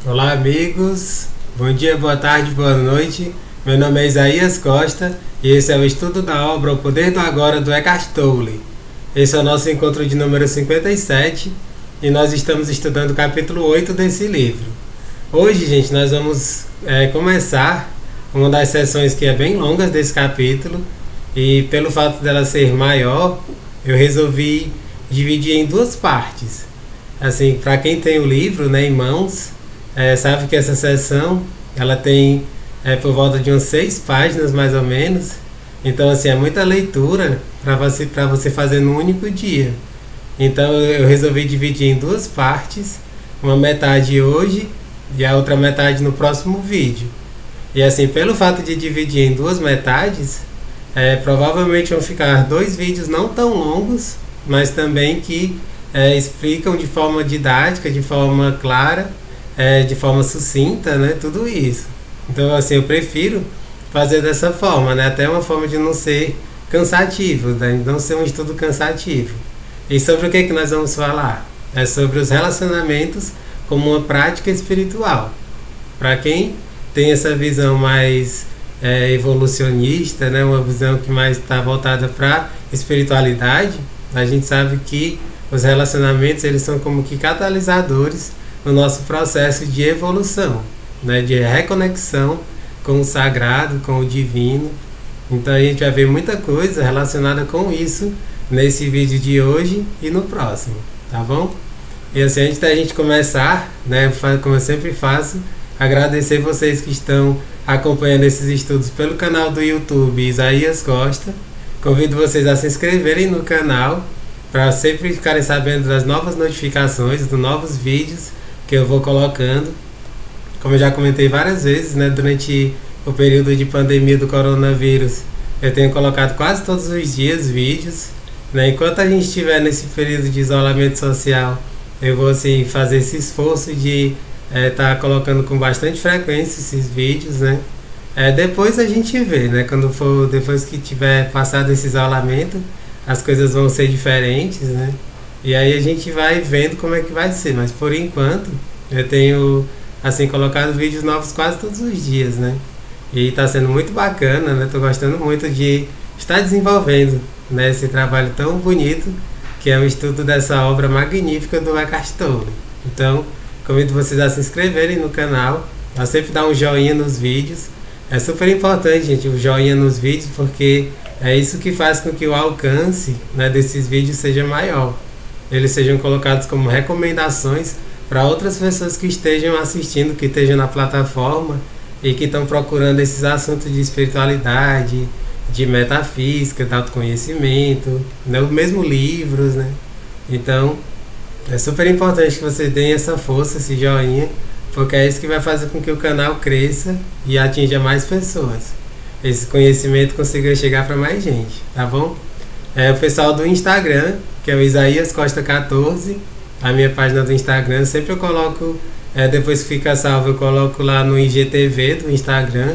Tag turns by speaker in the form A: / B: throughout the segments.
A: Olá, amigos. Bom dia, boa tarde, boa noite. Meu nome é Isaías Costa e esse é o estudo da obra O Poder do Agora do Eckhart Tolle. Esse é o nosso encontro de número 57 e nós estamos estudando o capítulo 8 desse livro. Hoje, gente, nós vamos começar uma das sessões que é bem longas desse capítulo e pelo fato dela ser maior, eu resolvi dividir em duas partes. Assim, para quem tem o livro, né, em mãos, sabe que essa sessão ela tem por volta de umas 6 páginas mais ou menos. Então, assim, é muita leitura para você fazer num único dia. Então eu resolvi dividir em duas partes, uma metade hoje e a outra metade no próximo vídeo. E assim, pelo fato de dividir em duas metades, provavelmente vão ficar 2 vídeos não tão longos, mas também que explicam de forma didática, de forma clara, de forma sucinta, né, tudo isso. Então, assim, eu prefiro fazer dessa forma, né, até uma forma de não ser cansativo, né, não ser um estudo cansativo. E sobre o que nós vamos falar? É sobre os relacionamentos como uma prática espiritual. Para quem tem essa visão mais evolucionista, né, uma visão que mais está voltada para espiritualidade, a gente sabe que os relacionamentos eles são como que catalisadores no nosso processo de evolução, né, de reconexão com o sagrado, com o divino. Então a gente vai ver muita coisa relacionada com isso nesse vídeo de hoje e no próximo, tá bom? E assim, antes da gente começar, né, como eu sempre faço, agradecer vocês que estão acompanhando esses estudos pelo canal do YouTube Isaías Costa. Convido vocês a se inscreverem no canal para sempre ficarem sabendo das novas notificações, dos novos vídeos que eu vou colocando. Como eu já comentei várias vezes, né, durante o período de pandemia do coronavírus, eu tenho colocado quase todos os dias vídeos, né? Enquanto a gente estiver nesse período de isolamento social, eu vou assim fazer esse esforço de estar colocando com bastante frequência esses vídeos, né? Depois a gente vê, né? Depois que tiver passado esse isolamento, as coisas vão ser diferentes, né? E aí a gente vai vendo como é que vai ser. Mas por enquanto eu tenho assim colocado vídeos novos quase todos os dias, né? E está sendo muito bacana, né? Tô gostando muito de estar desenvolvendo, né, esse trabalho tão bonito que é o estudo dessa obra magnífica do Eckhart Tolle. Então, convido vocês a se inscreverem no canal, a sempre dar um joinha nos vídeos. É super importante, gente, o joinha nos vídeos, porque é isso que faz com que o alcance, né, desses vídeos seja maior. Eles sejam colocados como recomendações para outras pessoas que estejam assistindo, que estejam na plataforma e que estão procurando esses assuntos de espiritualidade, de metafísica, de autoconhecimento, né, mesmo livros, né? Então, é super importante que vocês deem essa força, esse joinha, porque é isso que vai fazer com que o canal cresça e atinja mais pessoas. Esse conhecimento consiga chegar para mais gente, tá bom? O pessoal do Instagram, que é o Isaías Costa 14, a minha página do Instagram, sempre eu coloco, depois que fica salvo, eu coloco lá no IGTV do Instagram,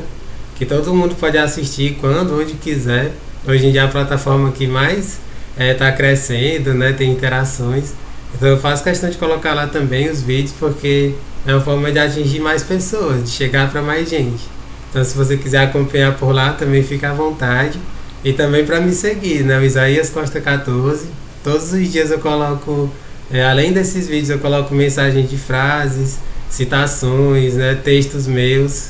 A: que todo mundo pode assistir quando, onde quiser. Hoje em dia é a plataforma que mais está crescendo, né, tem interações. Então eu faço questão de colocar lá também os vídeos, porque é uma forma de atingir mais pessoas, de chegar para mais gente. Então se você quiser acompanhar por lá, também fica à vontade. E também para me seguir, né, o Isaías Costa 14. Todos os dias eu coloco, além desses vídeos, eu coloco mensagens de frases, citações, né, textos meus,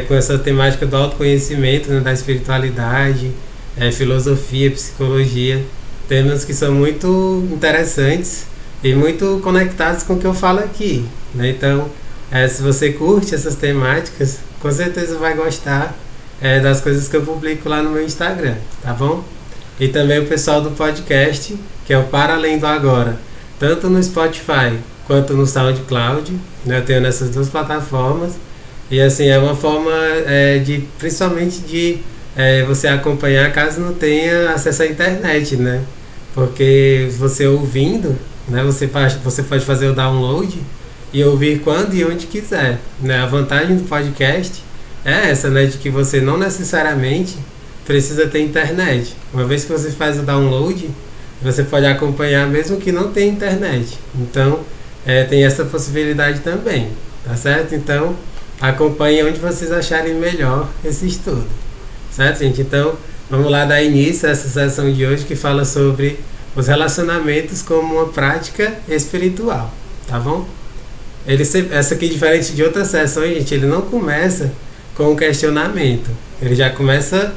A: com essa temática do autoconhecimento, né, da espiritualidade, filosofia, psicologia, temas que são muito interessantes e muito conectados com o que eu falo aqui, né? Então, se você curte essas temáticas, com certeza vai gostar das coisas que eu publico lá no meu Instagram, tá bom? E também o pessoal do podcast, que é o Para Além do Agora, tanto no Spotify quanto no SoundCloud, né? Eu tenho nessas duas plataformas. E assim, é uma forma principalmente de você acompanhar caso não tenha acesso à internet, né? Porque você ouvindo, né, você pode fazer o download e ouvir quando e onde quiser, né? A vantagem do podcast é essa, né, de que você não necessariamente precisa ter internet. Uma vez que você faz o download, você pode acompanhar mesmo que não tenha internet. Então, tem essa possibilidade também. tá certo? Então, acompanhe onde vocês acharem melhor esse estudo, certo, gente? Então, vamos lá dar início a essa sessão de hoje que fala sobre os relacionamentos como uma prática espiritual, tá bom? Essa aqui, diferente de outras sessões, gente, ele não começa com um questionamento, ele já começa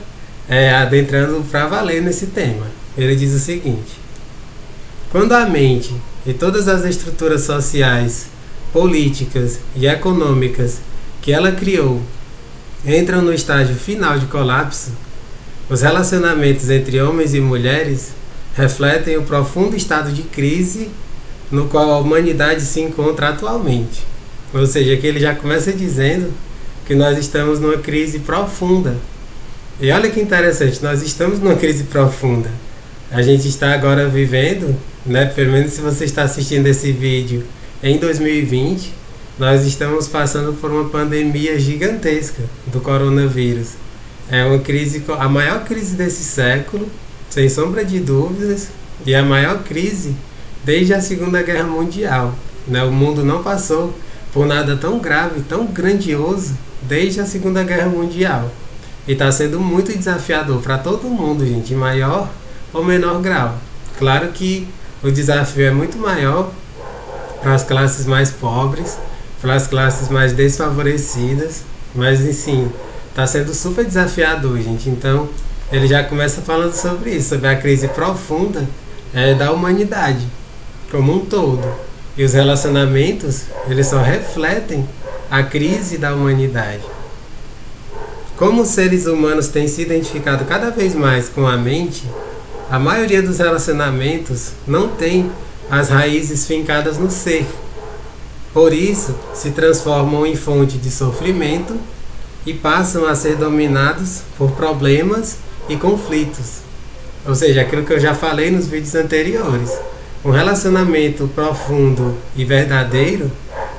A: adentrando para valer nesse tema. Ele diz o seguinte: quando a mente e todas as estruturas sociais, políticas e econômicas que ela criou entram no estágio final de colapso, os relacionamentos entre homens e mulheres refletem o profundo estado de crise no qual a humanidade se encontra atualmente. Ou seja, que ele já começa dizendo que nós estamos numa crise profunda. E olha que interessante, nós estamos numa crise profunda. A gente está agora vivendo, né, pelo menos se você está assistindo esse vídeo em 2020, nós estamos passando por uma pandemia gigantesca do coronavírus. É uma crise, a maior crise desse século, sem sombra de dúvidas, e a maior crise desde a Segunda Guerra Mundial, né? O mundo não passou por nada tão grave, tão grandioso, desde a Segunda Guerra Mundial. E está sendo muito desafiador para todo mundo, gente, em maior ou menor grau. Claro que o desafio é muito maior para as classes mais pobres, para as classes mais desfavorecidas, mas enfim, está sendo super desafiador, gente. Então, ele já começa falando sobre isso, sobre a crise profunda da humanidade como um todo. E os relacionamentos, eles só refletem a crise da humanidade. Como os seres humanos têm se identificado cada vez mais com a mente, a maioria dos relacionamentos não tem as raízes fincadas no ser. Por isso, se transformam em fonte de sofrimento e passam a ser dominados por problemas e conflitos. Ou seja, aquilo que eu já falei nos vídeos anteriores. Um relacionamento profundo e verdadeiro,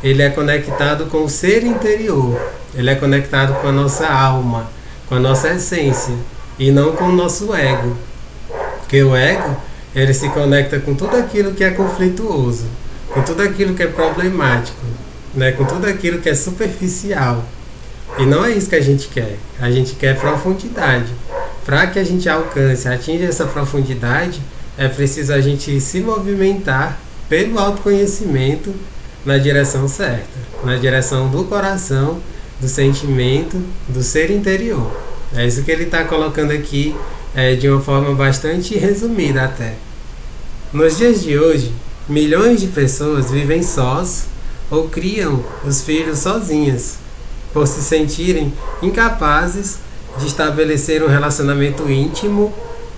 A: ele é conectado com o ser interior. Ele é conectado com a nossa alma, com a nossa essência, e não com o nosso ego. Porque o ego, ele se conecta com tudo aquilo que é conflituoso, com tudo aquilo que é problemático, né? Com tudo aquilo que é superficial. E não é isso que a gente quer. A gente quer profundidade. Para que a gente atinja essa profundidade, é preciso a gente se movimentar pelo autoconhecimento na direção certa, na direção do coração, do sentimento, do ser interior. É isso que ele está colocando aqui de uma forma bastante resumida até. Nos dias de hoje, milhões de pessoas vivem sós ou criam os filhos sozinhas, por se sentirem incapazes de estabelecer um relacionamento íntimo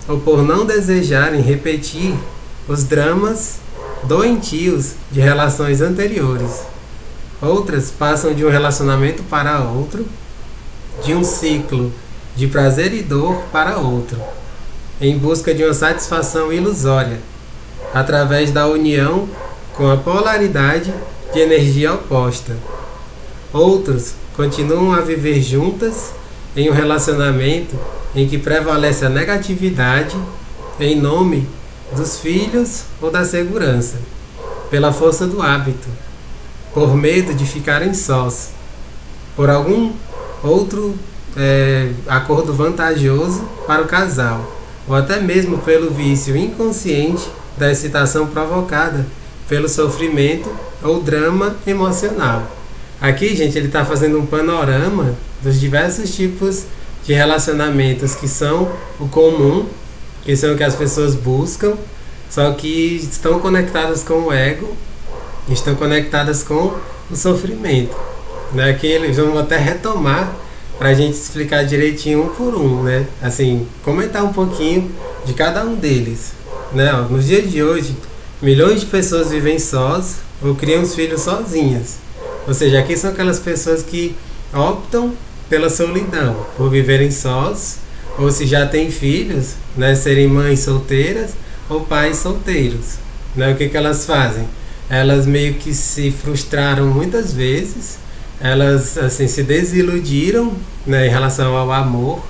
A: ou por não desejarem repetir os dramas doentios de relações anteriores. Outras passam de um relacionamento para outro, de um ciclo de prazer e dor para outro, em busca de uma satisfação ilusória, através da união com a polaridade de energia oposta. Outros continuam a viver juntas em um relacionamento em que prevalece a negatividade em nome dos filhos ou da segurança, pela força do hábito, por medo de ficarem sós, por algum outro acordo vantajoso para o casal, ou até mesmo pelo vício inconsciente da excitação provocada pelo sofrimento ou drama emocional. Aqui, gente, ele está fazendo um panorama dos diversos tipos de relacionamentos que são o comum, que são o que as pessoas buscam, só que estão conectadas com o ego, estão conectadas com o sofrimento. Né? Aqui eles vão até retomar para a gente explicar direitinho um por um, né? Assim, comentar um pouquinho de cada um deles. Né? Ó, nos dias de hoje, milhões de pessoas vivem sós ou criam os filhos sozinhas. Ou seja, aqui são aquelas pessoas que optam pela solidão, por viverem sós, ou se já têm filhos, né, serem mães solteiras ou pais solteiros. Né? O que elas fazem? Elas meio que se frustraram muitas vezes, elas assim, se desiludiram, né, em relação ao amor,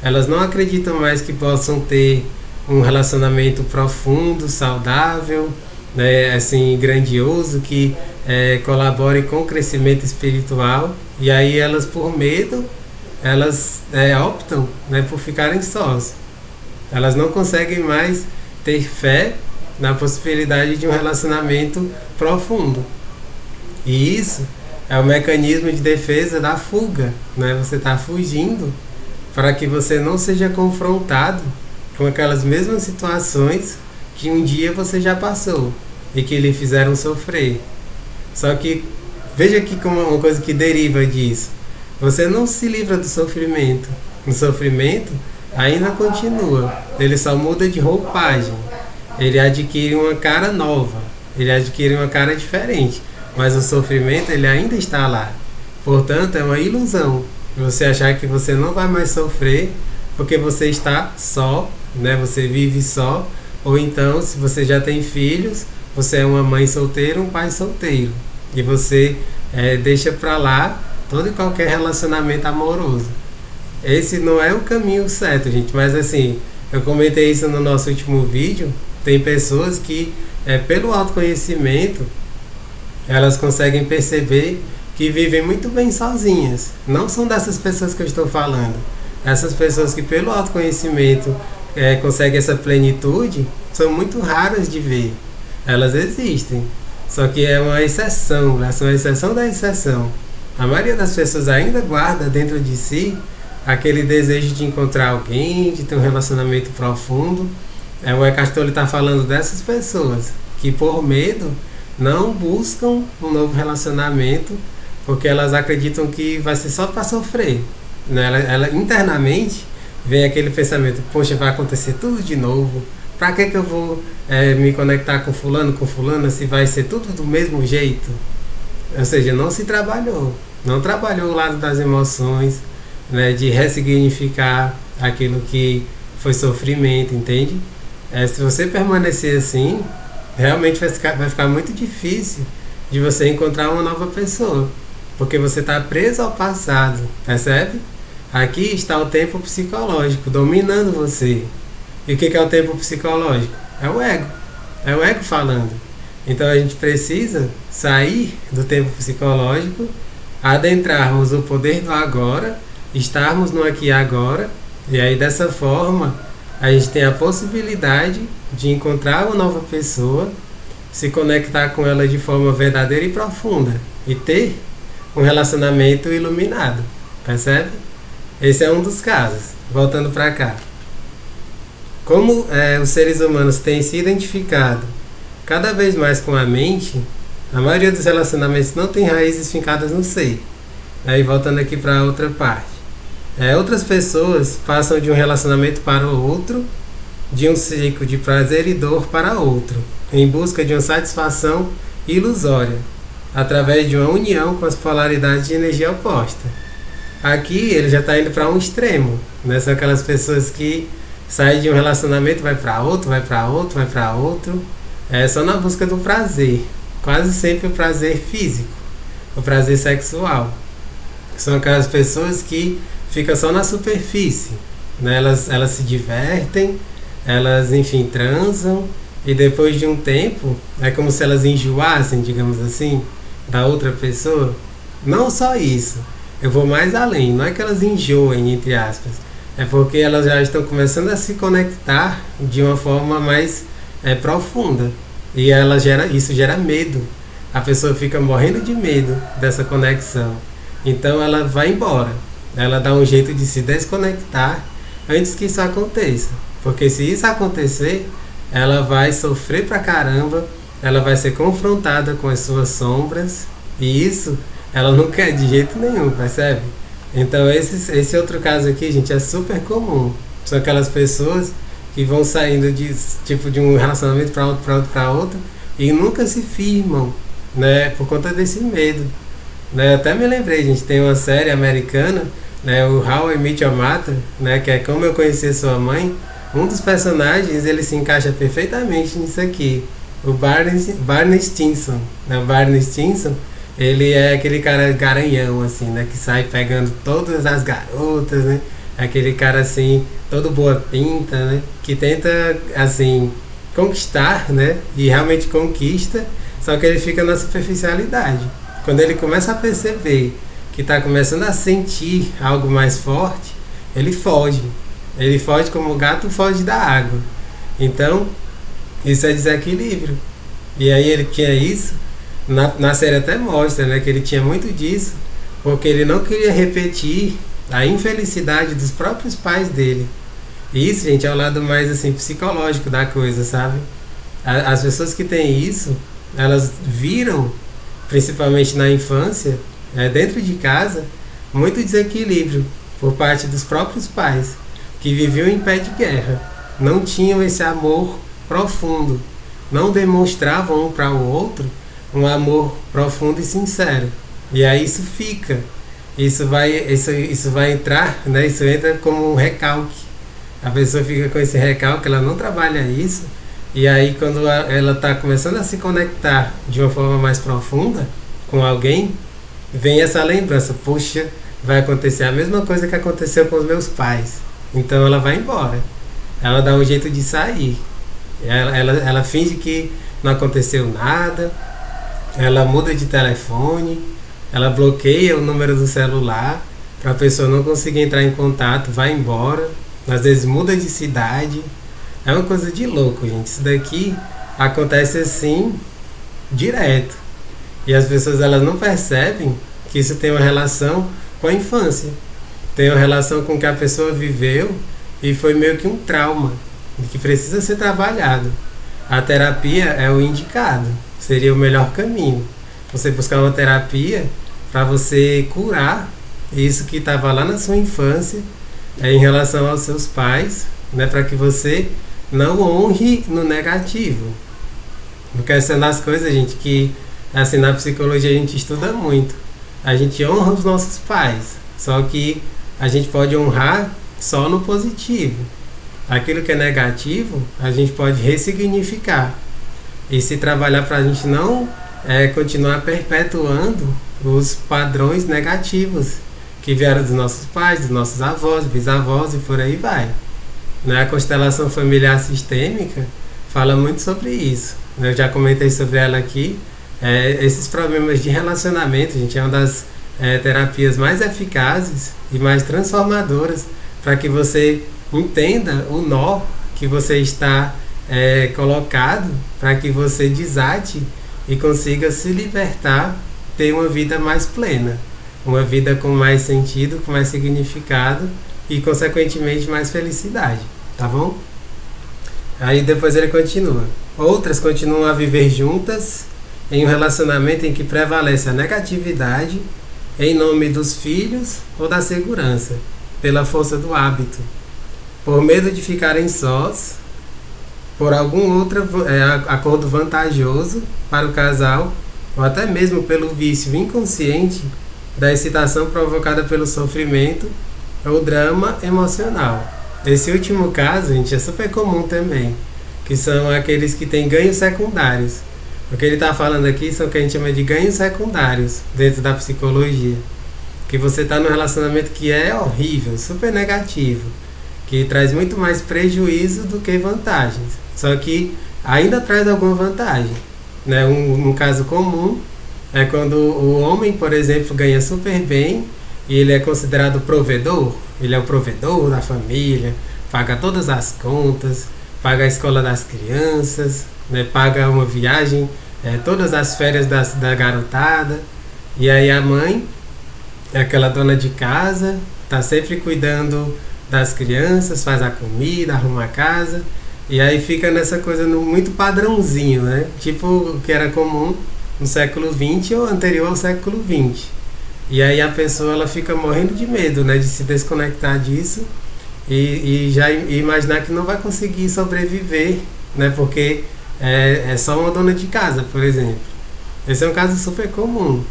A: elas não acreditam mais que possam ter um relacionamento profundo, saudável, né, assim, grandioso, que colabore com o crescimento espiritual, e aí elas, por medo, elas optam, né, por ficarem sós. Elas não conseguem mais ter fé na possibilidade de um relacionamento profundo. E isso é o mecanismo de defesa da fuga, né? Você está fugindo para que você não seja confrontado com aquelas mesmas situações que um dia você já passou e que lhe fizeram sofrer. Só que veja aqui como uma coisa que deriva disso. Você não se livra do sofrimento. O sofrimento ainda continua. Ele só muda de roupagem. Ele adquire uma cara nova. Ele adquire uma cara diferente. Mas o sofrimento, ele ainda está lá. Portanto, é uma ilusão você achar que você não vai mais sofrer porque você está só, né? Você vive só. Ou então, se você já tem filhos, você é uma mãe solteira, um pai solteiro. E você deixa pra lá todo e qualquer relacionamento amoroso. Esse não é o caminho certo, gente. Mas assim, eu comentei isso no nosso último vídeo. Tem pessoas que, pelo autoconhecimento, elas conseguem perceber que vivem muito bem sozinhas. Não são dessas pessoas que eu estou falando. Essas pessoas que, pelo autoconhecimento, conseguem essa plenitude, são muito raras de ver. Elas existem. Só que é uma exceção, né? São a exceção da exceção. A maioria das pessoas ainda guarda dentro de si aquele desejo de encontrar alguém, de ter um relacionamento profundo. O Eckhart Tolle está falando dessas pessoas que, por medo, não buscam um novo relacionamento porque elas acreditam que vai ser só para sofrer, né? Ela internamente vem aquele pensamento: poxa, vai acontecer tudo de novo, para que eu vou me conectar com fulano, se vai ser tudo do mesmo jeito? Ou seja, não se trabalhou, não trabalhou o lado das emoções, né, de ressignificar aquilo que foi sofrimento, entende? Se você permanecer assim, realmente vai ficar muito difícil de você encontrar uma nova pessoa, porque você está preso ao passado, percebe? Aqui está o tempo psicológico dominando você. E o que é o tempo psicológico? É o ego. É o ego falando. Então a gente precisa sair do tempo psicológico, adentrarmos o poder do agora, estarmos no aqui e agora, e aí dessa forma a gente tem a possibilidade de encontrar uma nova pessoa, se conectar com ela de forma verdadeira e profunda e ter um relacionamento iluminado, percebe? Esse é um dos casos. Voltando para cá. Como os seres humanos têm se identificado cada vez mais com a mente, a maioria dos relacionamentos não tem raízes fincadas no ser. Aí voltando aqui para outra parte. Outras pessoas passam de um relacionamento para o outro, de um ciclo de prazer e dor para outro, em busca de uma satisfação ilusória, através de uma união com as polaridades de energia oposta. Aqui ele já está indo para um extremo, né? São aquelas pessoas que saem de um relacionamento, vai para outro, vai para outro, vai para outro, só na busca do prazer, quase sempre o prazer físico, o prazer sexual. São aquelas pessoas que ficam só na superfície, né? Elas se divertem, elas, enfim, transam, e depois de um tempo é como se elas enjoassem, digamos assim, da outra pessoa. Não só isso, eu vou mais além, não é que elas enjoem, entre aspas, é porque elas já estão começando a se conectar de uma forma mais profunda, e isso gera medo. A pessoa fica morrendo de medo dessa conexão, então ela vai embora, ela dá um jeito de se desconectar antes que isso aconteça, porque se isso acontecer, ela vai sofrer pra caramba, ela vai ser confrontada com as suas sombras, e isso ela não quer de jeito nenhum, percebe? Então esse outro caso aqui, gente, é super comum. São aquelas pessoas que vão saindo de um relacionamento para outro, para outro, para outro, e nunca se firmam, né, por conta desse medo, né? Até me lembrei, gente, tem uma série americana, né, o How I Met Your Mother, né, que é Como Eu Conheci Sua Mãe. Um dos personagens, ele se encaixa perfeitamente nisso aqui, o Barney Stinson, né? O Barney Stinson, ele é aquele cara garanhão, assim, né, que sai pegando todas as garotas, né, aquele cara assim, todo boa pinta, né, que tenta, assim, conquistar, né? E realmente conquista, só que ele fica na superficialidade. Quando ele começa a perceber que está começando a sentir algo mais forte, ele foge. Ele foge como o gato foge da água. Então, isso é desequilíbrio. E aí ele tinha isso, na série até mostra, né, que ele tinha muito disso, porque ele não queria repetir a infelicidade dos próprios pais dele. E isso, gente, é o lado mais assim psicológico da coisa, sabe? As pessoas que têm isso, elas viram, principalmente na infância, dentro de casa, muito desequilíbrio por parte dos próprios pais, que viviam em pé de guerra, não tinham esse amor profundo, não demonstravam um para o outro um amor profundo e sincero. E aí isso fica, isso vai entrar, né? Isso entra como um recalque. A pessoa fica com esse recalque, ela não trabalha isso, e aí quando ela está começando a se conectar de uma forma mais profunda com alguém, vem essa lembrança, puxa, vai acontecer a mesma coisa que aconteceu com os meus pais. Então ela vai embora, ela dá um jeito de sair, ela finge que não aconteceu nada, ela muda de telefone, ela bloqueia o número do celular para a pessoa não conseguir entrar em contato, vai embora, às vezes muda de cidade. É uma coisa de louco, gente. Isso daqui acontece assim direto, e as pessoas elas não percebem que isso tem uma relação com a infância, tem uma relação com o que a pessoa viveu e foi meio que um trauma que precisa ser trabalhado. A terapia é o indicado, seria o melhor caminho. Você buscar uma terapia para você curar isso que estava lá na sua infância, em relação aos seus pais, né, para que você não honre no negativo. Porque essa é uma das coisas, gente, que assim, na psicologia a gente estuda muito. A gente honra os nossos pais, só que a gente pode honrar só no positivo. Aquilo que é negativo, a gente pode ressignificar e se trabalhar para a gente não continuar perpetuando os padrões negativos que vieram dos nossos pais, dos nossos avós, bisavós e por aí vai. A constelação familiar sistêmica fala muito sobre isso. Eu já comentei sobre ela aqui. Esses problemas de relacionamento, gente, é uma das terapias mais eficazes e mais transformadoras para que você entenda o nó que você está colocado, para que você desate e consiga se libertar, ter uma vida mais plena, uma vida com mais sentido, com mais significado e consequentemente mais felicidade, tá bom? Aí depois ele continua. Outras continuam a viver juntas em um relacionamento em que prevalece a negatividade em nome dos filhos ou da segurança, pela força do hábito, por medo de ficarem sós, por algum outro acordo vantajoso para o casal, ou até mesmo pelo vício inconsciente da excitação provocada pelo sofrimento ou drama emocional. Esse último caso, gente, é super comum também, que são aqueles que têm ganhos secundários. O que ele está falando aqui são o que a gente chama de ganhos secundários dentro da psicologia. Que você está num relacionamento que é horrível, super negativo, que traz muito mais prejuízo do que vantagens. Só que ainda traz alguma vantagem, né? Um caso comum é quando o homem, por exemplo, ganha super bem e ele é considerado provedor. Ele é o provedor da família, paga todas as contas, paga a escola das crianças, né? Paga uma viagem, todas as férias da garotada. E aí a mãe é aquela dona de casa, tá sempre cuidando das crianças, faz a comida, arruma a casa, e aí fica nessa coisa muito padrãozinho, né? Tipo o que era comum no século XX ou anterior ao século XX. E aí a pessoa ela fica morrendo de medo, né, de se desconectar disso e já imaginar que não vai conseguir sobreviver, né, porque é só uma dona de casa, por exemplo. Esse é um caso super comum.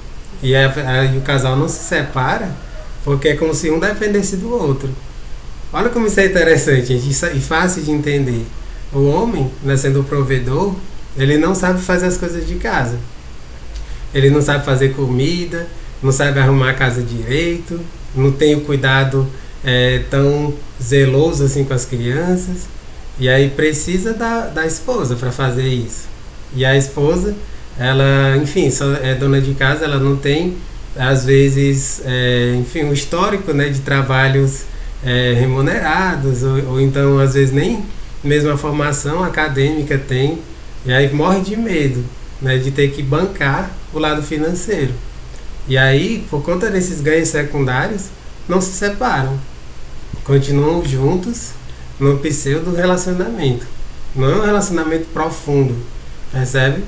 A: E aí o casal não se separa porque é como se um dependesse do outro. Olha como isso é interessante, gente, e fácil de entender. O homem, né, sendo o provedor, ele não sabe fazer as coisas de casa. Ele não sabe fazer comida, não sabe arrumar a casa direito, não tem o cuidado tão zeloso assim com as crianças. E aí precisa da esposa para fazer isso. E a esposa, ela, enfim, só é dona de casa, ela não tem, às vezes, enfim, um histórico, né, de trabalhos remunerados, ou então, às vezes, nem mesmo a formação acadêmica tem, e aí morre de medo, né, de ter que bancar o lado financeiro. E aí, por conta desses ganhos secundários, não se separam, continuam juntos no pseudo relacionamento. Não é um relacionamento profundo, percebe?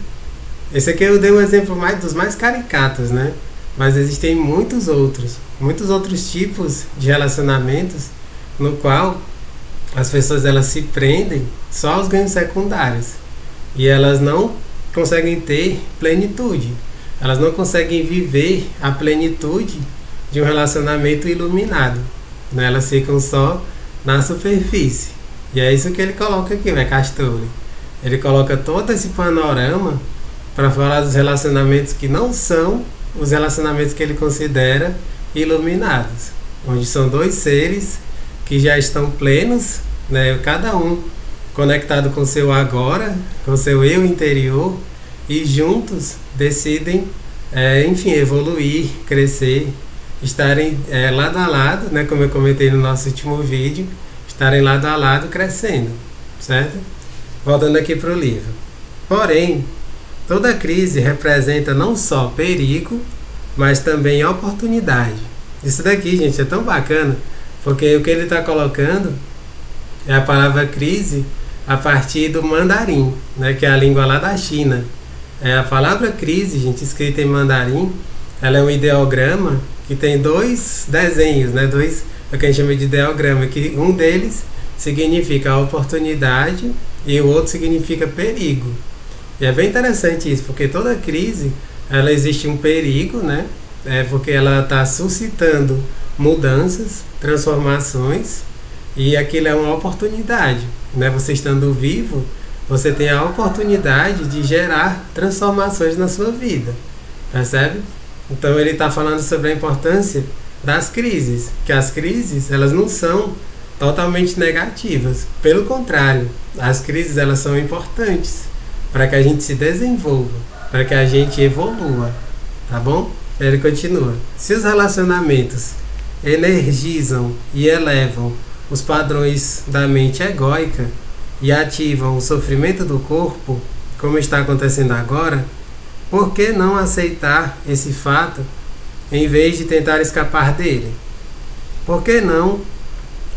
A: Esse aqui eu dei um exemplo dos mais caricatos, né? Mas existem muitos outros tipos de relacionamentos no qual as pessoas elas se prendem só aos ganhos secundários e elas não conseguem ter plenitude. Elas não conseguem viver a plenitude de um relacionamento iluminado, né? Elas ficam só na superfície. E é isso que ele coloca aqui, né, Castore? Ele coloca todo esse panorama para falar dos relacionamentos que não são os relacionamentos que ele considera iluminados, onde são dois seres que já estão plenos, né, cada um conectado com seu agora, com seu eu interior, e juntos decidem, enfim, evoluir, crescer, estarem lado a lado, né, como eu comentei no nosso último vídeo, estarem lado a lado crescendo, certo? Voltando aqui para o livro. Porém, toda crise representa não só perigo, mas também oportunidade. Isso daqui, gente, é tão bacana, porque o que ele está colocando é a palavra crise a partir do mandarim, né, que é a língua lá da China. A palavra crise, gente, escrita em mandarim, ela é um ideograma que tem dois desenhos, né, o que a gente chama de ideograma, que um deles significa oportunidade e o outro significa perigo. E é bem interessante isso, porque toda crise, ela existe um perigo, né? Porque ela está suscitando mudanças, transformações, e aquilo é uma oportunidade, né? Você estando vivo, você tem a oportunidade de gerar transformações na sua vida, percebe? Então ele está falando sobre a importância das crises, que as crises, elas não são totalmente negativas, pelo contrário, as crises elas são importantes para que a gente se desenvolva, para que a gente evolua, tá bom? Ele continua. Se os relacionamentos energizam e elevam os padrões da mente egóica e ativam o sofrimento do corpo, como está acontecendo agora, por que não aceitar esse fato em vez de tentar escapar dele? Por que não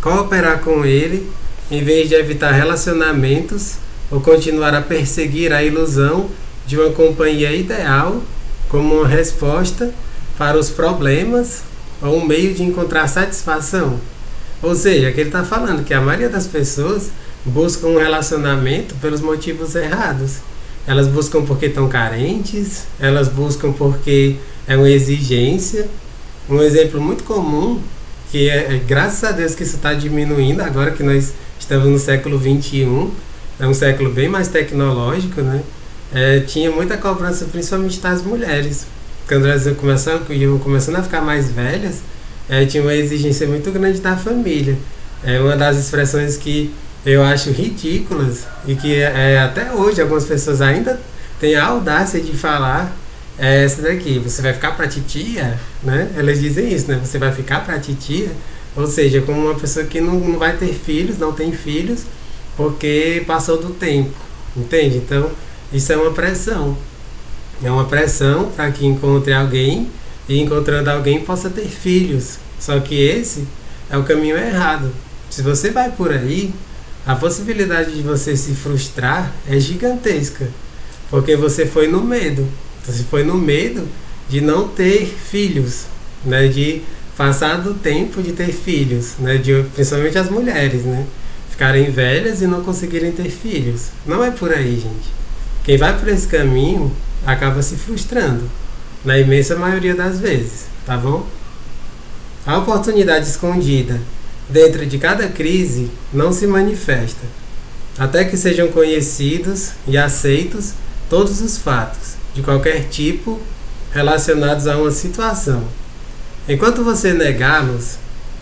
A: cooperar com ele em vez de evitar relacionamentos ou continuar a perseguir a ilusão de uma companhia ideal como uma resposta para os problemas ou um meio de encontrar satisfação? Ou seja, que ele está falando que a maioria das pessoas buscam um relacionamento pelos motivos errados. Elas buscam porque estão carentes, elas buscam porque é uma exigência. Um exemplo muito comum, que graças a Deus que isso está diminuindo agora que nós estamos no século XXI, é um século bem mais tecnológico, né? Tinha muita cobrança, principalmente das mulheres. Quando elas iam começando a ficar mais velhas, tinha uma exigência muito grande da família. Uma das expressões que eu acho ridículas e que até hoje algumas pessoas ainda têm a audácia de falar é essa daqui: você vai ficar pra titia, né? Elas dizem isso, né? Você vai ficar pra titia, ou seja, como uma pessoa que não vai ter filhos, não tem filhos, porque passou do tempo, entende? Então, isso é uma pressão. É uma pressão para que encontre alguém e, encontrando alguém, possa ter filhos. Só que esse é o caminho errado. Se você vai por aí, a possibilidade de você se frustrar é gigantesca, porque você foi no medo. Você foi no medo de não ter filhos, né? De passar do tempo de ter filhos, né? Principalmente as mulheres, né? Ficarem velhas e não conseguirem ter filhos. Não é por aí, gente. Quem vai por esse caminho acaba se frustrando, na imensa maioria das vezes, tá bom? A oportunidade escondida dentro de cada crise não se manifesta, até que sejam conhecidos e aceitos todos os fatos, de qualquer tipo, relacionados a uma situação. Enquanto você negá-los,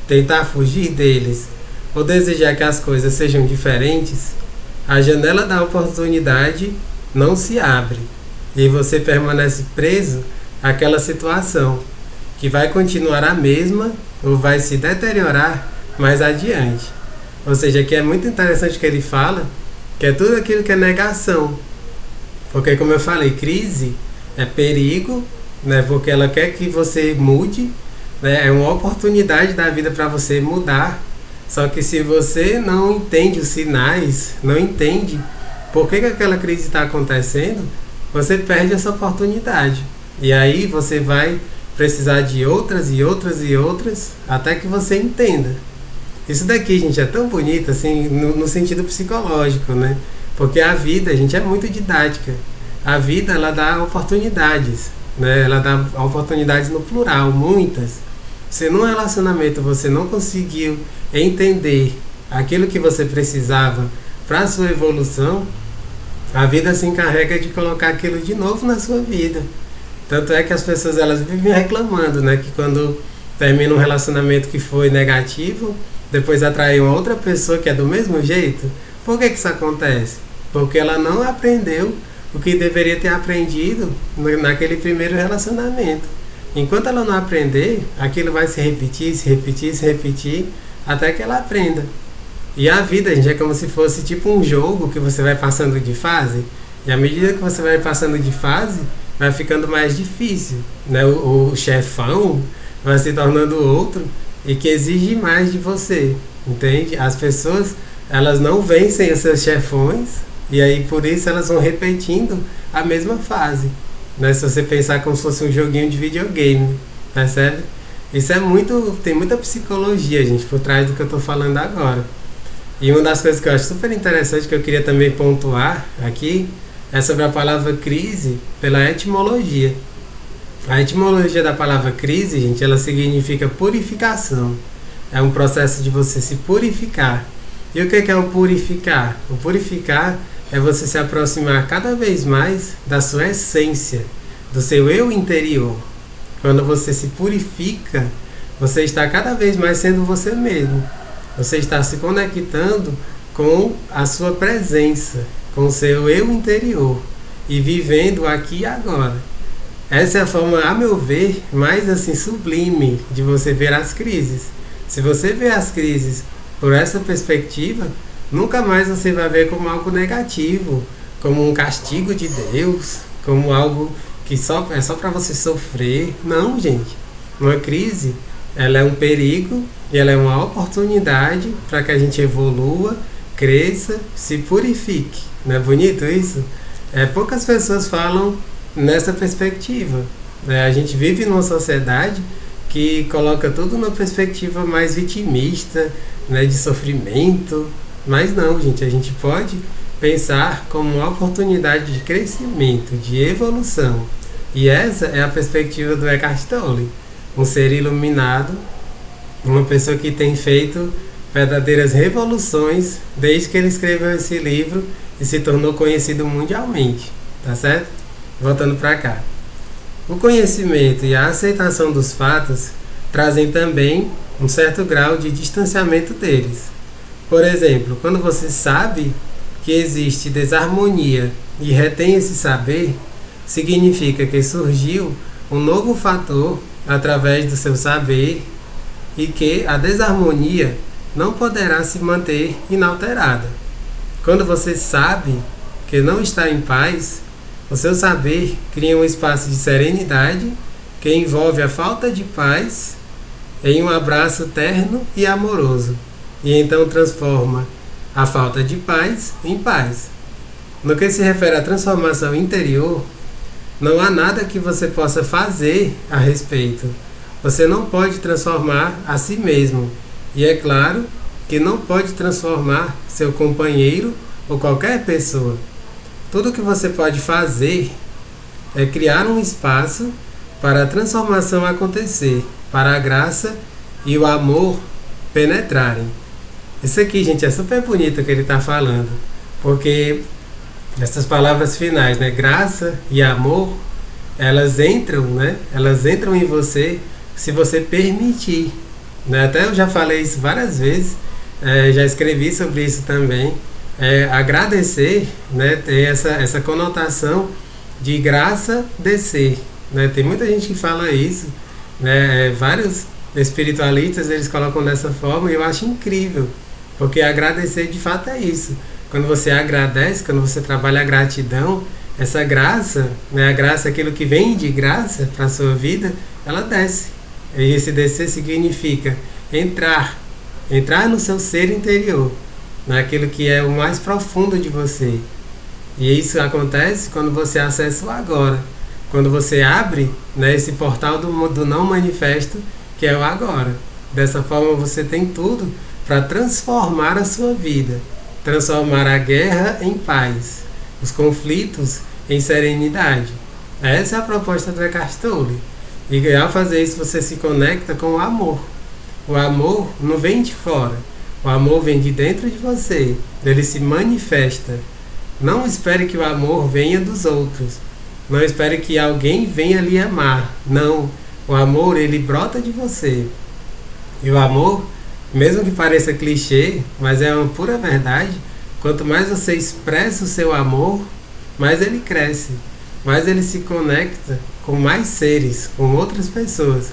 A: tentar fugir deles ou desejar que as coisas sejam diferentes, a janela da oportunidade não se abre e você permanece preso àquela situação, que vai continuar a mesma ou vai se deteriorar mais adiante. Ou seja, que é muito interessante que ele fala que é tudo aquilo que é negação. Porque, como eu falei, crise é perigo, né? Porque ela quer que você mude, né? É uma oportunidade da vida para você mudar. Só que se você não entende os sinais, não entende por que aquela crise está acontecendo, você perde essa oportunidade. E aí você vai precisar de outras e outras e outras até que você entenda. Isso daqui, gente, é tão bonito assim no sentido psicológico, né? Porque a vida, gente, é muito didática. A vida, ela dá oportunidades, né? Ela dá oportunidades no plural, muitas. Se num relacionamento você não conseguiu entender aquilo que você precisava para a sua evolução, a vida se encarrega de colocar aquilo de novo na sua vida. Tanto é que as pessoas elas vivem reclamando, né? Que quando termina um relacionamento que foi negativo, depois atrai uma outra pessoa que é do mesmo jeito. Por que isso acontece? Porque ela não aprendeu o que deveria ter aprendido naquele primeiro relacionamento. Enquanto ela não aprender, aquilo vai se repetir, se repetir, se repetir, até que ela aprenda. E a vida, gente, é como se fosse tipo um jogo que você vai passando de fase. E à medida que você vai passando de fase, vai ficando mais difícil, né? O chefão vai se tornando outro e que exige mais de você, entende? As pessoas, elas não vencem os seus chefões e aí por isso elas vão repetindo a mesma fase, né? Se você pensar como se fosse um joguinho de videogame, percebe? Isso é muito, tem muita psicologia, gente, por trás do que eu estou falando agora. E uma das coisas que eu acho super interessante, que eu queria também pontuar aqui, é sobre a palavra crise pela etimologia. A etimologia da palavra crise, gente, ela significa purificação. É um processo de você se purificar. E o que é o purificar? O purificar é você se aproximar cada vez mais da sua essência, do seu eu interior. Quando você se purifica, você está cada vez mais sendo você mesmo. Você está se conectando com a sua presença, com o seu eu interior e vivendo aqui e agora. Essa é a forma, a meu ver, mais assim sublime de você ver as crises. Se você vê as crises por essa perspectiva, nunca mais você vai ver como algo negativo, como um castigo de Deus, como algo que é só para você sofrer. Não, gente. Uma crise, ela é um perigo e ela é uma oportunidade para que a gente evolua, cresça, se purifique. Não é bonito isso? Poucas pessoas falam nessa perspectiva. A gente vive numa sociedade que coloca tudo numa perspectiva mais vitimista, né, de sofrimento. Mas não, gente, a gente pode pensar como uma oportunidade de crescimento, de evolução. E essa é a perspectiva do Eckhart Tolle, um ser iluminado, uma pessoa que tem feito verdadeiras revoluções desde que ele escreveu esse livro e se tornou conhecido mundialmente, tá certo? Voltando para cá. O conhecimento e a aceitação dos fatos trazem também um certo grau de distanciamento deles. Por exemplo, quando você sabe que existe desarmonia e retém esse saber, significa que surgiu um novo fator através do seu saber e que a desarmonia não poderá se manter inalterada. Quando você sabe que não está em paz, o seu saber cria um espaço de serenidade que envolve a falta de paz em um abraço terno e amoroso, e então transforma a falta de paz em paz. No que se refere à transformação interior, não há nada que você possa fazer a respeito. Você não pode transformar a si mesmo, e é claro que não pode transformar seu companheiro ou qualquer pessoa. Tudo que você pode fazer é criar um espaço para a transformação acontecer, para a graça e o amor penetrarem. Isso aqui, gente, é super bonito que ele está falando, porque essas palavras finais, né, graça e amor, elas entram em você se você permitir, né? Até eu já falei isso várias vezes, Já escrevi sobre isso também. Agradecer, né, tem essa conotação de graça descer, né? Tem muita gente que fala isso, né? Vários espiritualistas eles colocam dessa forma e eu acho incrível, porque agradecer de fato é isso. Quando você agradece, quando você trabalha a gratidão, essa graça, né, a graça, aquilo que vem de graça para a sua vida, ela desce. E esse descer significa entrar no seu ser interior, naquilo que é o mais profundo de você. E isso acontece quando você acessa o agora, quando você abre, né, esse portal do não manifesto, que é o agora. Dessa forma você tem tudo para transformar a sua vida, transformar a guerra em paz, os conflitos em serenidade. Essa é a proposta do Eckhart Tolle. E ao fazer isso você se conecta com o amor. O amor não vem de fora, o amor vem de dentro de você, ele se manifesta. Não espere que o amor venha dos outros, não espere que alguém venha lhe amar. Não, o amor ele brota de você. E o amor, mesmo que pareça clichê, mas é uma pura verdade, quanto mais você expressa o seu amor, mais ele cresce, mais ele se conecta com mais seres, com outras pessoas.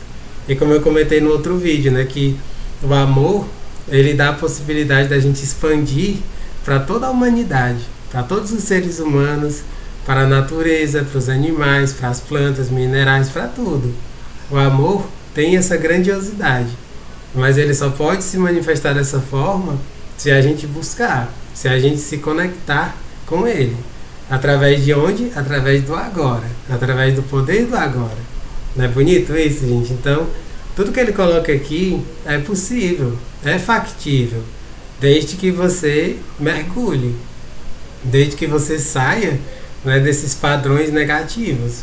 A: E como eu comentei no outro vídeo, né, que o amor, ele dá a possibilidade da gente expandir para toda a humanidade, para todos os seres humanos, para a natureza, para os animais, para as plantas, minerais, para tudo. O amor tem essa grandiosidade, mas ele só pode se manifestar dessa forma se a gente buscar, se a gente se conectar com ele. Através de onde? Através do agora, através do poder do agora. Não é bonito isso, gente? Então, tudo que ele coloca aqui é possível, é factível, desde que você mergulhe, desde que você saia, né, desses padrões negativos.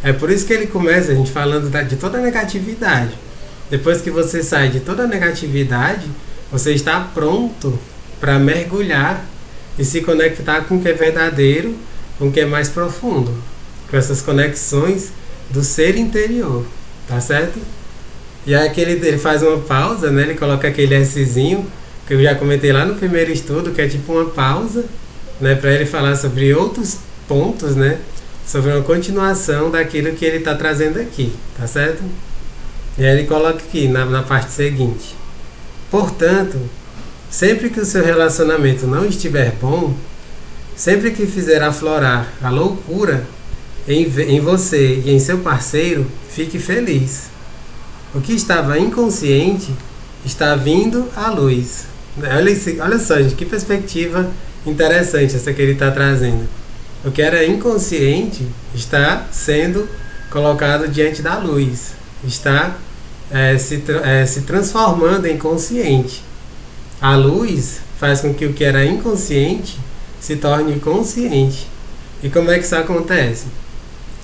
A: É por isso que ele começa a gente falando de toda a negatividade. Depois que você sai de toda a negatividade, você está pronto para mergulhar e se conectar com o que é verdadeiro, com o que é mais profundo, com essas conexões do ser interior, tá certo? E aí ele faz uma pausa, né? Ele coloca aquele Szinho, que eu já comentei lá no primeiro estudo, que é tipo uma pausa, né? Para ele falar sobre outros pontos, né? Sobre uma continuação daquilo que ele está trazendo aqui, tá certo? E aí ele coloca aqui na parte seguinte: portanto, sempre que o seu relacionamento não estiver bom, sempre que fizer aflorar a loucura em você e em seu parceiro, fique feliz. O que estava inconsciente está vindo à luz. Olha só, gente, que perspectiva interessante essa que ele está trazendo. O que era inconsciente está sendo colocado diante da luz, está se transformando em consciente. A luz faz com que o que era inconsciente se torne consciente. E como é que isso acontece?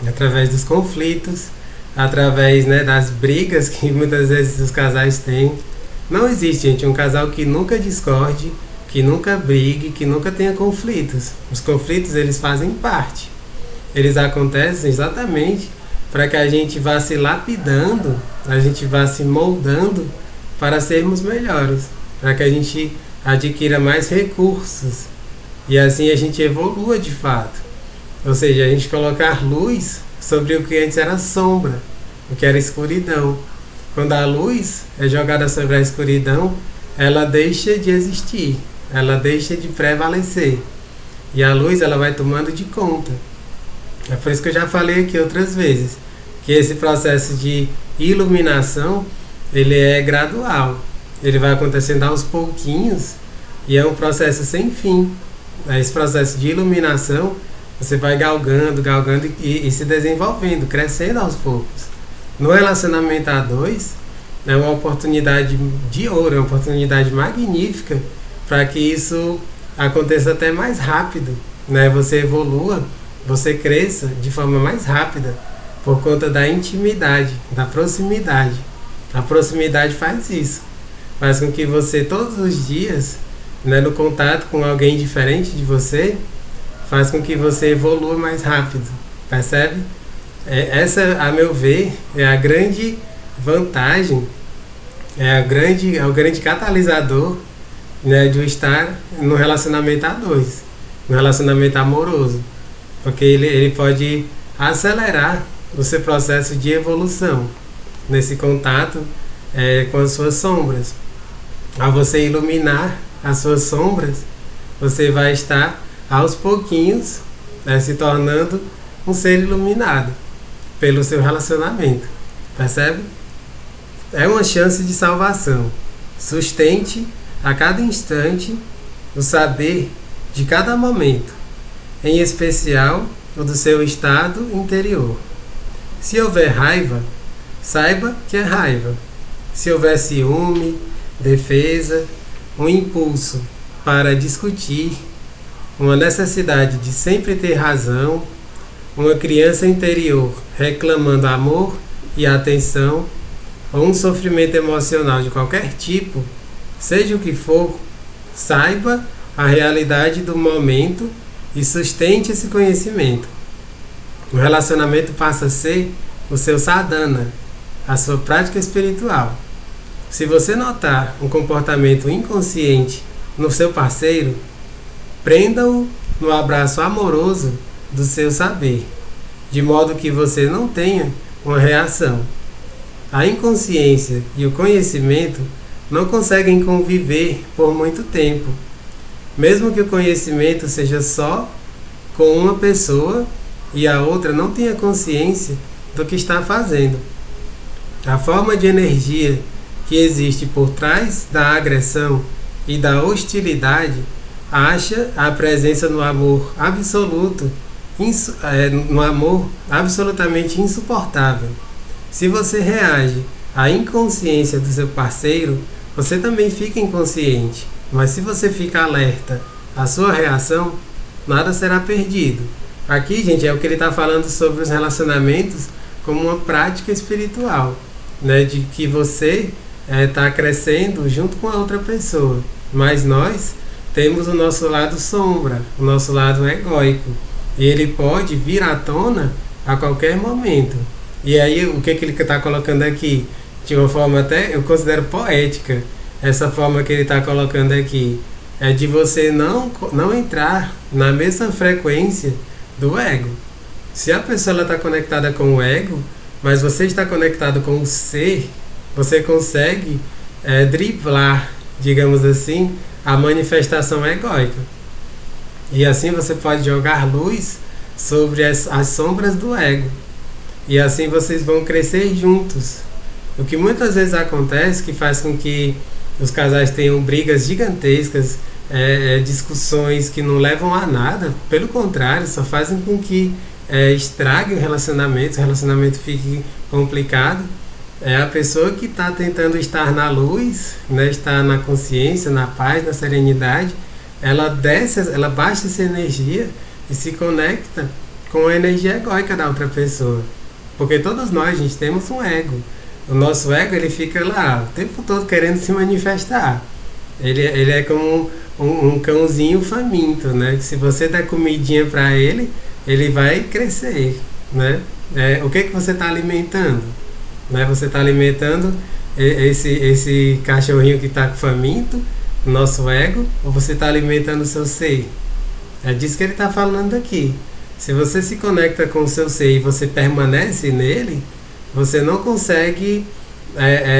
A: Através dos conflitos, através, né, das brigas que muitas vezes os casais têm. Não existe, gente, um casal que nunca discorde, que nunca brigue, que nunca tenha conflitos. Os conflitos, eles fazem parte. Eles acontecem exatamente para que a gente vá se lapidando, a gente vá se moldando para sermos melhores, para que a gente adquira mais recursos e assim a gente evolua de fato. Ou seja, a gente colocar luz sobre o que antes era sombra, o que era escuridão. Quando a luz é jogada sobre a escuridão, ela deixa de existir, ela deixa de prevalecer. E a luz ela vai tomando de conta. É por isso que eu já falei aqui outras vezes, que esse processo de iluminação, ele é gradual. Ele vai acontecendo aos pouquinhos e é um processo sem fim. Esse processo de iluminação, você vai galgando e se desenvolvendo, crescendo aos poucos. No relacionamento a dois, é uma oportunidade de ouro, é uma oportunidade magnífica para que isso aconteça até mais rápido, né? Você evolua, você cresça de forma mais rápida por conta da intimidade, da proximidade. A proximidade faz isso, faz com que você todos os dias, né, no contato com alguém diferente de você, faz com que você evolua mais rápido, percebe? Essa, a meu ver, é a grande vantagem, é o grande catalisador né, de estar no relacionamento a dois, no relacionamento amoroso, porque ele pode acelerar o seu processo de evolução nesse contato com as suas sombras. Ao você iluminar as suas sombras, você vai estar aos pouquinhos se tornando um ser iluminado pelo seu relacionamento, percebe? É uma chance de salvação. Sustente a cada instante o saber de cada momento, em especial o do seu estado interior. Se houver raiva, saiba que é raiva. Se houver ciúme, defesa, um impulso para discutir, uma necessidade de sempre ter razão, uma criança interior reclamando amor e atenção, ou um sofrimento emocional de qualquer tipo, seja o que for, saiba a realidade do momento e sustente esse conhecimento. O relacionamento passa a ser o seu sadhana, a sua prática espiritual. Se você notar um comportamento inconsciente no seu parceiro, prenda-o no abraço amoroso do seu saber, de modo que você não tenha uma reação. A inconsciência e o conhecimento não conseguem conviver por muito tempo, mesmo que o conhecimento seja só com uma pessoa e a outra não tenha consciência do que está fazendo. A forma de energia que existe por trás da agressão e da hostilidade acha a presença no amor absoluto, no amor absolutamente insuportável. Se você reage à inconsciência do seu parceiro, você também fica inconsciente. Mas se você fica alerta à sua reação, nada será perdido. Aqui, gente, é o que ele está falando sobre os relacionamentos como uma prática espiritual, né? De que você está crescendo junto com a outra pessoa. Mas nós temos o nosso lado sombra, o nosso lado egóico. E ele pode vir à tona a qualquer momento. E aí, o que ele está colocando aqui? De uma forma até, eu considero poética, essa forma que ele está colocando aqui. É de você não entrar na mesma frequência do ego. Se a pessoa está conectada com o ego, mas você está conectado com o ser, você consegue driblar, digamos assim, a manifestação egóica. E assim você pode jogar luz sobre as sombras do ego. E assim vocês vão crescer juntos. O que muitas vezes acontece, que faz com que os casais tenham brigas gigantescas, discussões que não levam a nada, pelo contrário, só fazem com que estrague o relacionamento fique complicado. É a pessoa que está tentando estar na luz, né, estar na consciência, na paz, na serenidade, ela baixa essa energia e se conecta com a energia egóica da outra pessoa. Porque todos nós, gente, temos um ego. O nosso ego, ele fica lá o tempo todo querendo se manifestar. Ele é como um cãozinho faminto, né? Que se você der comidinha para ele, ele vai crescer, né? O que você está alimentando? Né? Você está alimentando esse cachorrinho que está faminto, o nosso ego, ou você está alimentando o seu ser? É disso que ele está falando aqui. Se você se conecta com o seu ser e você permanece nele, você não consegue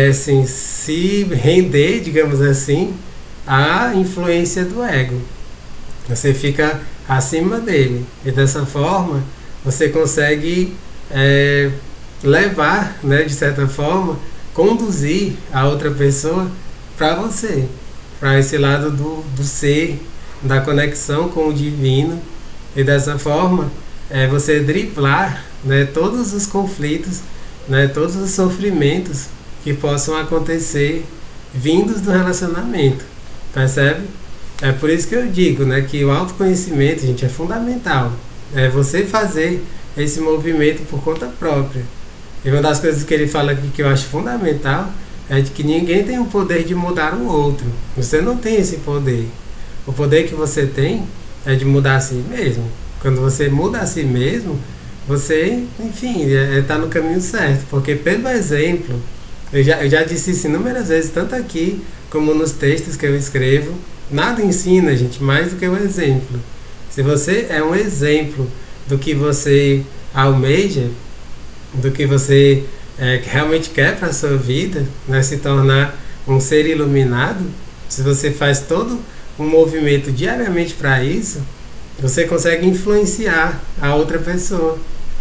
A: assim, se render, digamos assim, à influência do ego. Você fica acima dele. E dessa forma, você consegue levar, né, de certa forma, conduzir a outra pessoa para você, para esse lado do ser, da conexão com o divino. E dessa forma, você driblar, né, todos os conflitos, né, todos os sofrimentos que possam acontecer vindos do relacionamento. Percebe? É por isso que eu digo, né, que o autoconhecimento, gente, é fundamental. É você fazer esse movimento por conta própria. E uma das coisas que ele fala aqui que eu acho fundamental é de que ninguém tem o poder de mudar o outro. Você não tem esse poder. O poder que você tem é de mudar a si mesmo. Quando você muda a si mesmo, você, enfim, está no caminho certo. Porque pelo exemplo, eu já disse isso inúmeras vezes, tanto aqui como nos textos que eu escrevo, nada ensina, gente, mais do que o exemplo. Se você é um exemplo do que você almeja, do que você realmente quer para a sua vida, né, se tornar um ser iluminado, se você faz todo um movimento diariamente para isso, você consegue influenciar a outra pessoa.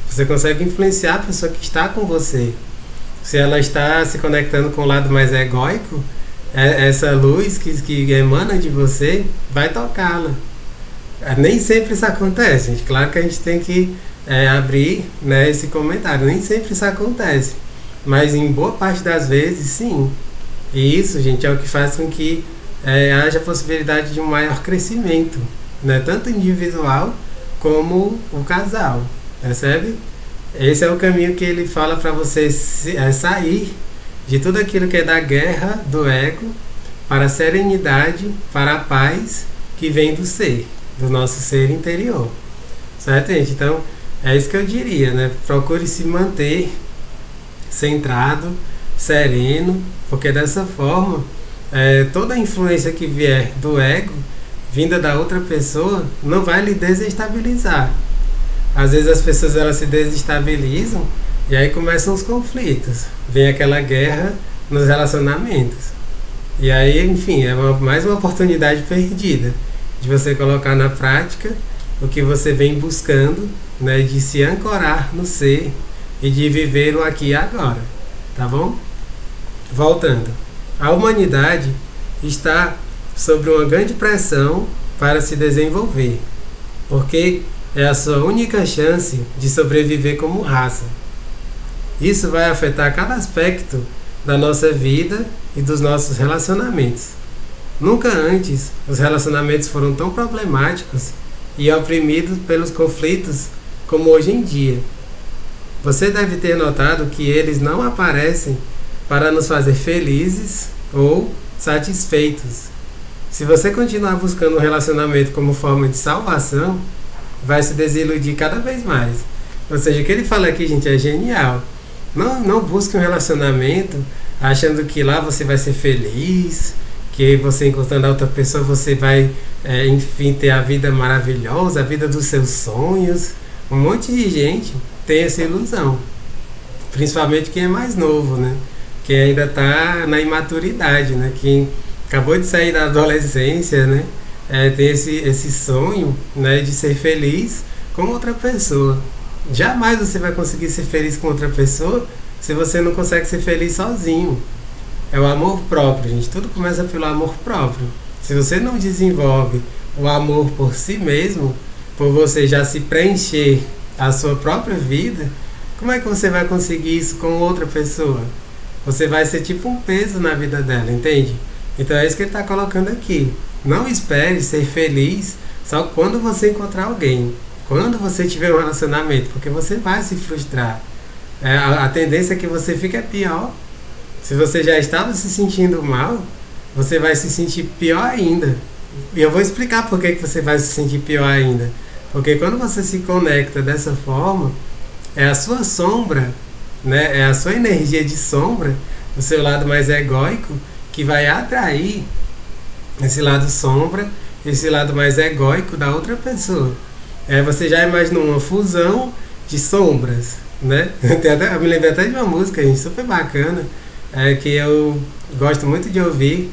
A: Você consegue influenciar a pessoa que está com você. Se ela está se conectando com o lado mais egóico, essa luz que emana de você vai tocá-la. Nem sempre isso acontece, gente. Claro que a gente tem que abrir, né, esse comentário. Nem sempre isso acontece. Mas em boa parte das vezes, sim. E isso, gente, é o que faz com que haja possibilidade de um maior crescimento, né? Tanto individual como o casal. Percebe? Esse é o caminho que ele fala para você sair de tudo aquilo que é da guerra do ego para a serenidade, para a paz que vem do ser, do nosso ser interior. Certo, gente? Então, é isso que eu diria, né? Procure se manter centrado, sereno, porque dessa forma, toda a influência que vier do ego, vinda da outra pessoa, não vai lhe desestabilizar. Às vezes as pessoas elas se desestabilizam e aí começam os conflitos. Vem aquela guerra nos relacionamentos. E aí, enfim, é mais uma oportunidade perdida de você colocar na prática o que você vem buscando, né, de se ancorar no ser e de viver o aqui e agora. Tá bom? Voltando. A humanidade está sob uma grande pressão para se desenvolver, porque é a sua única chance de sobreviver como raça. Isso vai afetar cada aspecto da nossa vida e dos nossos relacionamentos. Nunca antes os relacionamentos foram tão problemáticos e oprimidos pelos conflitos como hoje em dia. Você deve ter notado que eles não aparecem para nos fazer felizes ou satisfeitos. Se você continuar buscando um relacionamento como forma de salvação, vai se desiludir cada vez mais. Ou seja, o que ele fala aqui, gente, é genial. Não busque um relacionamento achando que lá você vai ser feliz, que você encontrando a outra pessoa você vai, enfim, ter a vida maravilhosa, a vida dos seus sonhos. Um monte de gente tem essa ilusão. Principalmente quem é mais novo, né? Quem ainda está na imaturidade, né? Quem acabou de sair da adolescência, né? Tem esse sonho, né, de ser feliz com outra pessoa. Jamais você vai conseguir ser feliz com outra pessoa se você não consegue ser feliz sozinho. É o amor próprio, gente. Tudo começa pelo amor próprio. Se você não desenvolve o amor por si mesmo, por você já se preencher a sua própria vida, como é que você vai conseguir isso com outra pessoa? Você vai ser tipo um peso na vida dela, entende? Então é isso que ele está colocando aqui. Não espere ser feliz só quando você encontrar alguém, quando você tiver um relacionamento, porque você vai se frustrar. A tendência é que você fique pior. Se você já estava se sentindo mal, você vai se sentir pior ainda. E eu vou explicar por que você vai se sentir pior ainda. Porque quando você se conecta dessa forma, é a sua sombra, né? É a sua energia de sombra, o seu lado mais egóico, que vai atrair esse lado sombra, esse lado mais egóico da outra pessoa. Você já imaginou uma fusão de sombras, né? Eu me lembrei até de uma música, gente, super bacana, que eu gosto muito de ouvir,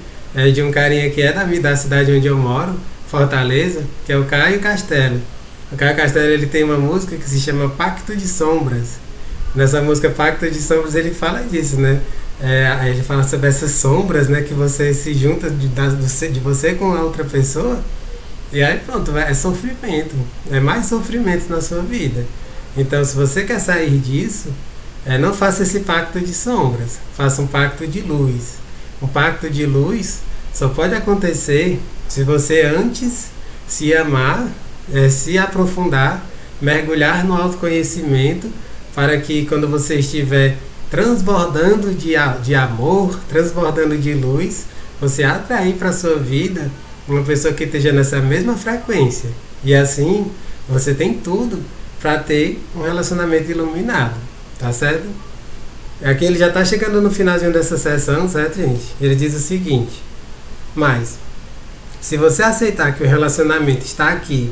A: de um carinha que é da cidade onde eu moro, Fortaleza, que é o Caio Castelo. O Caio Castelo, ele tem uma música que se chama Pacto de Sombras. Nessa música Pacto de Sombras ele fala disso, né? Ele fala sobre essas sombras, né, que você se junta de você com a outra pessoa, e aí pronto, é sofrimento, é mais sofrimento na sua vida. Então, se você quer sair disso, não faça esse pacto de sombras, faça um pacto de luz. Um pacto de luz só pode acontecer se você antes se amar, se aprofundar, mergulhar no autoconhecimento, para que quando você estiver transbordando de amor, transbordando de luz, você atrair para a sua vida uma pessoa que esteja nessa mesma frequência. E assim, você tem tudo para ter um relacionamento iluminado, tá certo? Aqui ele já está chegando no finalzinho dessa sessão, certo, gente? Ele diz o seguinte: Mas, se você aceitar que o relacionamento está aqui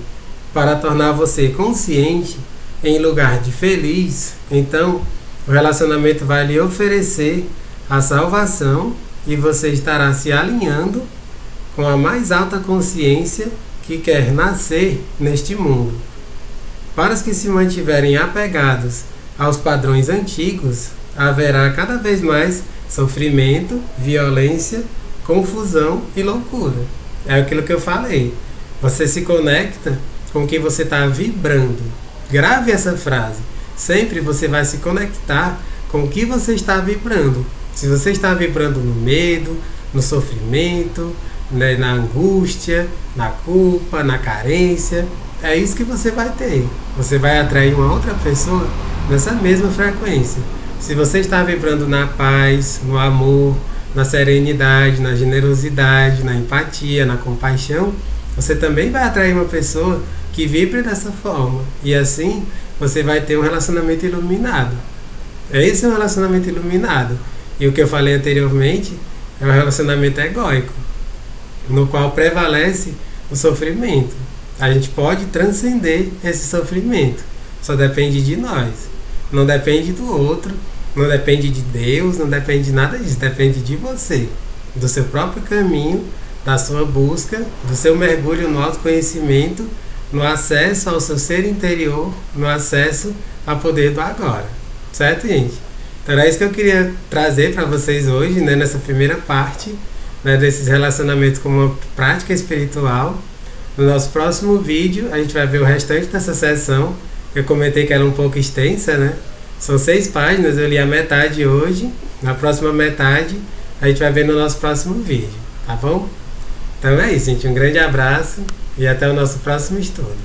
A: para tornar você consciente em lugar de feliz, então o relacionamento vai lhe oferecer a salvação e você estará se alinhando com a mais alta consciência que quer nascer neste mundo. Para os que se mantiverem apegados aos padrões antigos, haverá cada vez mais sofrimento, violência, confusão e loucura. É aquilo que eu falei. Você se conecta com o que você está vibrando. Grave essa frase. Sempre você vai se conectar com o que você está vibrando. Se você está vibrando no medo, no sofrimento, né, na angústia, na culpa, na carência, é isso que você vai ter. Você vai atrair uma outra pessoa nessa mesma frequência. Se você está vibrando na paz, no amor, na serenidade, na generosidade, na empatia, na compaixão, você também vai atrair uma pessoa que vibre dessa forma. E assim você vai ter um relacionamento iluminado. Esse é um relacionamento iluminado. E o que eu falei anteriormente é um relacionamento egóico, no qual prevalece o sofrimento. A gente pode transcender esse sofrimento. Só depende de nós. Não depende do outro, não depende de Deus, não depende de nada disso. Depende de você, do seu próprio caminho, da sua busca, do seu mergulho no autoconhecimento, no acesso ao seu ser interior, no acesso ao poder do agora. Certo, gente? Então era isso que eu queria trazer para vocês hoje, né, nessa primeira parte, né, desses relacionamentos com uma prática espiritual. No nosso próximo vídeo, a gente vai ver o restante dessa sessão. Eu comentei que era um pouco extensa, né? São 6 páginas, eu li a metade hoje. Na próxima metade, a gente vai ver no nosso próximo vídeo, tá bom? Então é isso, gente. Um grande abraço e até o nosso próximo estudo.